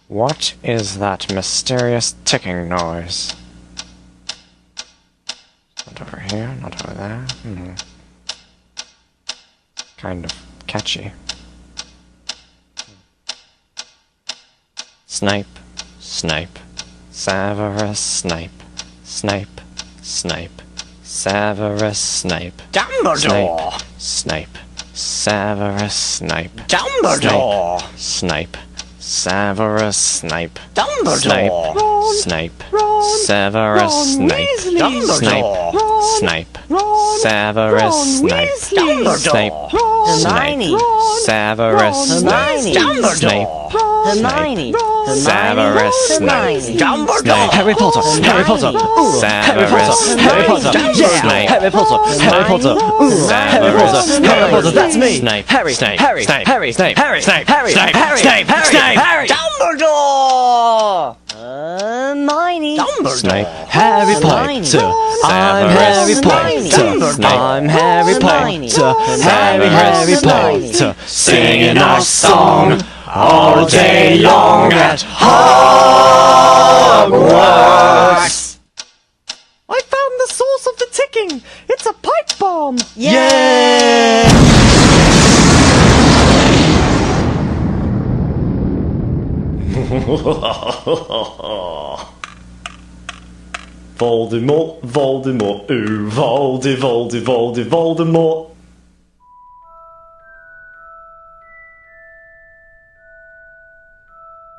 What is that mysterious ticking noise? Not over here, not over there. Kind of catchy. Snipe, snipe, Severus Snape, snipe, snipe, Severus Snape. Dumbledore! Snape, Severus Snape. Dumbledore! Snape, Severus Snape. Dumbledore! Snape, Severus Snape. Dumbledore! Snape, Severus Snape. Snape, Hermione! Severus Snape. Dumbledore! Hermione! Severus Snape. Dumbledore! Harry Potter! Harry Potter! Severus Harry Potter! Snape. Harry Potter! Harry Potter! Harry Potter! Harry Potter! That's me! Snape. Harry! Snape. Harry! Snape. Harry! Snape. Harry! Snape. Harry! Snape. Harry! Snape. Harry! Snape. Harry! Dumbledore! Hermione! Snape. Harry Potter! I'm Harry Potter! I'm Harry Potter! Harry Potter! Singing our song all day long at Hogwarts! I found the source of the ticking! It's a pipe bomb! Yeah! Voldemort, Voldemort, ooh, Voldemort.